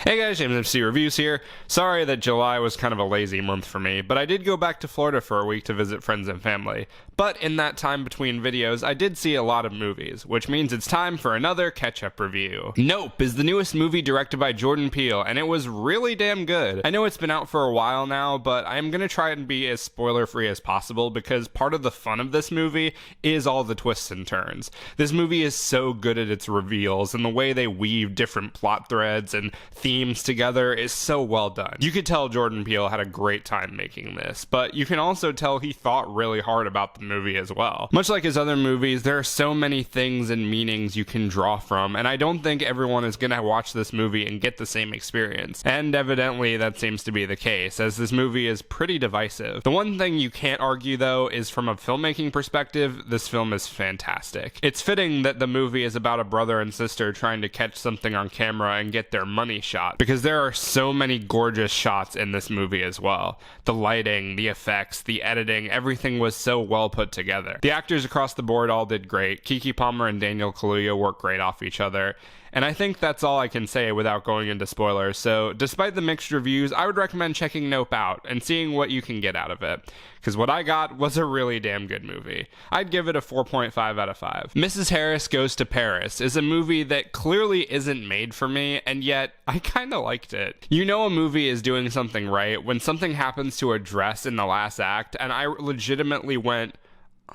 Hey guys, James MC Reviews here. Sorry that July was kind of a lazy month for me, but I did go back to Florida for a week to visit friends and family. But in that time between videos, I did see a lot of movies, which means it's time for another catch-up review. Nope is the newest movie directed by Jordan Peele, and it was really damn good. I know it's been out for a while now, but I'm gonna try and be as spoiler-free as possible because part of the fun of this movie is all the twists and turns. This movie is so good at its reveals, and the way they weave different plot threads and themes together is so well done. You could tell Jordan Peele had a great time making this, but you can also tell he thought really hard about the movie as well. Much like his other movies, there are so many things and meanings you can draw from, and I don't think everyone is gonna watch this movie and get the same experience. And evidently that seems to be the case, as this movie is pretty divisive. The one thing you can't argue though is from a filmmaking perspective, this film is fantastic. It's fitting that the movie is about a brother and sister trying to catch something on camera and get their money shot, because there are so many gorgeous shots in this movie as well. The lighting, the effects, the editing, everything was so well put together. The actors across the board all did great. Keke Palmer and Daniel Kaluuya work great off each other. And I think that's all I can say without going into spoilers, so despite the mixed reviews, I would recommend checking Nope out and seeing what you can get out of it. Because what I got was a really damn good movie. I'd give it a 4.5 out of 5. Mrs. Harris Goes to Paris is a movie that clearly isn't made for me, and yet I kinda liked it. You know a movie is doing something right when something happens to a dress in the last act, and I legitimately went,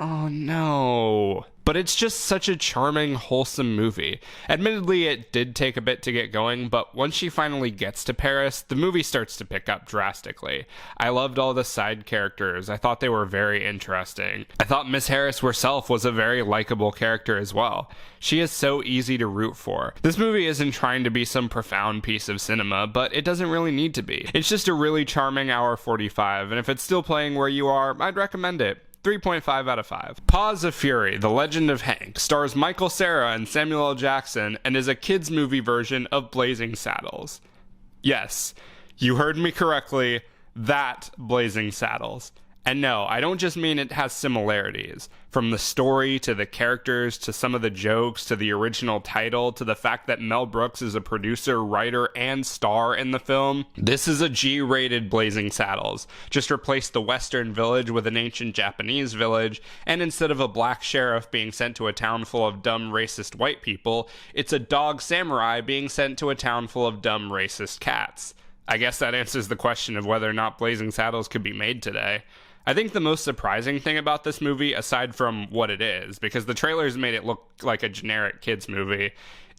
oh no. But it's just such a charming, wholesome movie. Admittedly, it did take a bit to get going, but once she finally gets to Paris, the movie starts to pick up drastically. I loved all the side characters. I thought they were very interesting. I thought Miss Harris herself was a very likable character as well. She is so easy to root for. This movie isn't trying to be some profound piece of cinema, but it doesn't really need to be. It's just a really charming hour 45, and if it's still playing where you are, I'd recommend it. 3.5 out of 5. Paws of Fury, The Legend of Hank, stars Michael Cera and Samuel L. Jackson, and is a kids' movie version of Blazing Saddles. Yes, you heard me correctly, that Blazing Saddles. And no, I don't just mean it has similarities. From the story, to the characters, to some of the jokes, to the original title, to the fact that Mel Brooks is a producer, writer, and star in the film. This is a G-rated Blazing Saddles. Just replace the Western village with an ancient Japanese village, and instead of a black sheriff being sent to a town full of dumb, racist white people, it's a dog samurai being sent to a town full of dumb, racist cats. I guess that answers the question of whether or not Blazing Saddles could be made today. I think the most surprising thing about this movie, aside from what it is, because the trailers made it look like a generic kids movie,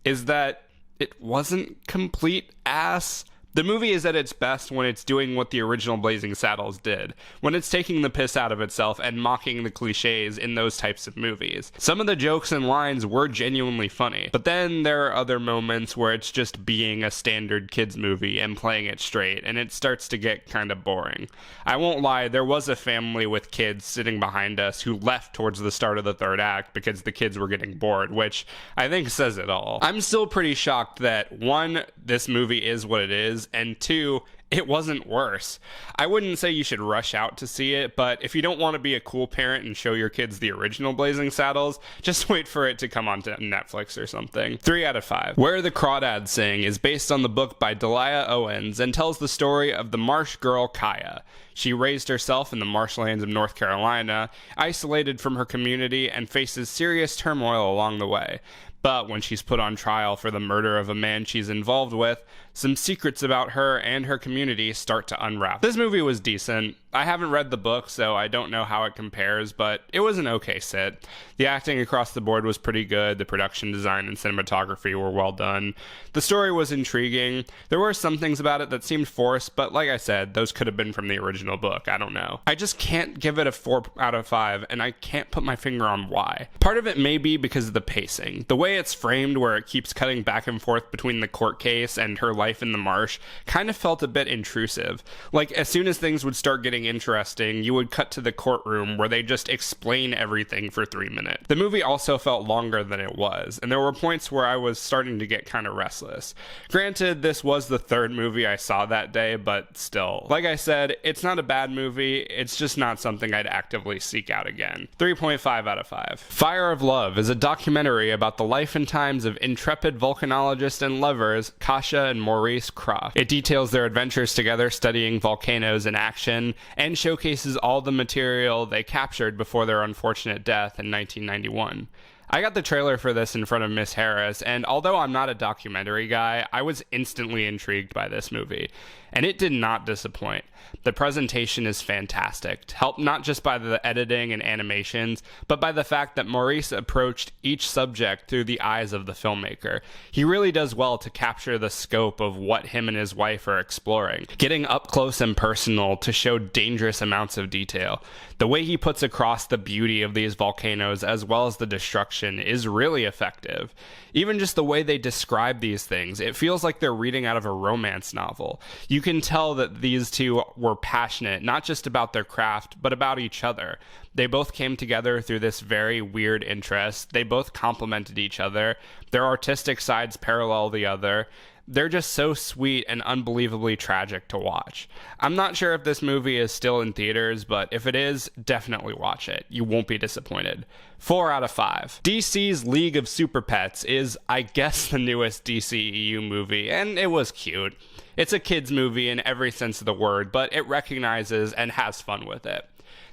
is that it wasn't complete ass. The movie is at its best when it's doing what the original Blazing Saddles did, when it's taking the piss out of itself and mocking the cliches in those types of movies. Some of the jokes and lines were genuinely funny, but then there are other moments where it's just being a standard kids movie and playing it straight, and it starts to get kind of boring. I won't lie, there was a family with kids sitting behind us who left towards the start of the third act because the kids were getting bored, which I think says it all. I'm still pretty shocked that, one, this movie is what it is, and two, it wasn't worse. I wouldn't say you should rush out to see it, but if you don't want to be a cool parent and show your kids the original Blazing Saddles, just wait for it to come onto Netflix or something. 3 out of 5. Where the Crawdad Sing is based on the book by Delia Owens and tells the story of the marsh girl Kaya. She raised herself in the marshlands of North Carolina, isolated from her community, and faces serious turmoil along the way. But when she's put on trial for the murder of a man she's involved with, some secrets about her and her community start to unravel. This movie was decent. I haven't read the book, so I don't know how it compares, but it was an okay sit. The acting across the board was pretty good. The production design and cinematography were well done. The story was intriguing. There were some things about it that seemed forced, but like I said, those could have been from the original book. I don't know. I just can't give it a 4 out of 5, and I can't put my finger on why. Part of it may be because of the pacing. The way it's framed, where it keeps cutting back and forth between the court case and her life in the marsh, kind of felt a bit intrusive. Like, as soon as things would start getting interesting, you would cut to the courtroom where they just explain everything for 3 minutes. The movie also felt longer than it was, and there were points where I was starting to get kind of restless. Granted, this was the third movie I saw that day, but still. Like I said, it's not a bad movie, it's just not something I'd actively seek out again. 3.5 out of 5. Fire of Love is a documentary about the life and times of intrepid volcanologist and lovers Kasia and Morgan Maurice Croft. It details their adventures together studying volcanoes in action, and showcases all the material they captured before their unfortunate death in 1991. I got the trailer for this in front of Miss Harris, and although I'm not a documentary guy, I was instantly intrigued by this movie, and it did not disappoint. The presentation is fantastic, helped not just by the editing and animations, but by the fact that Maurice approached each subject through the eyes of the filmmaker. He really does well to capture the scope of what him and his wife are exploring, getting up close and personal to show dangerous amounts of detail. The way he puts across the beauty of these volcanoes as well as the destruction is really effective. Even just the way they describe these things, it feels like they're reading out of a romance novel. You can tell that these two were passionate, not just about their craft, but about each other. They both came together through this very weird interest. They both complemented each other. Their artistic sides parallel the other. They're just so sweet and unbelievably tragic to watch. I'm not sure if this movie is still in theaters, but if it is, definitely watch it. You won't be disappointed. 4 out of 5. DC's League of Super Pets is, I guess, the newest DCEU movie, and it was cute. It's a kid's movie in every sense of the word, but it recognizes and has fun with it.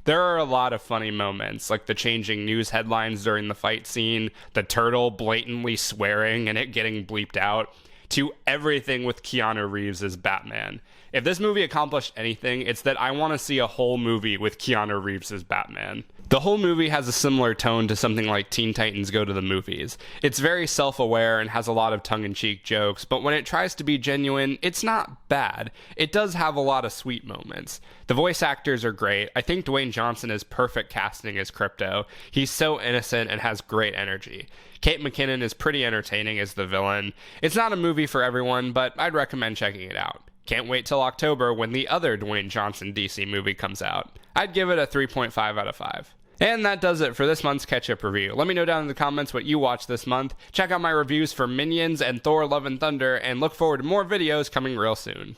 There are a lot of funny moments, like the changing news headlines during the fight scene, the turtle blatantly swearing and it getting bleeped out, to everything with Keanu Reeves as Batman. If this movie accomplished anything, it's that I want to see a whole movie with Keanu Reeves as Batman. The whole movie has a similar tone to something like Teen Titans Go to the Movies. It's very self-aware and has a lot of tongue-in-cheek jokes, but when it tries to be genuine, it's not bad. It does have a lot of sweet moments. The voice actors are great. I think Dwayne Johnson is perfect casting as Crypto. He's so innocent and has great energy. Kate McKinnon is pretty entertaining as the villain. It's not a movie for everyone, but I'd recommend checking it out. Can't wait till October when the other Dwayne Johnson DC movie comes out. I'd give it a 3.5 out of 5. And that does it for this month's Ketchup review. Let me know down in the comments what you watched this month. Check out my reviews for Minions and Thor Love and Thunder, and look forward to more videos coming real soon.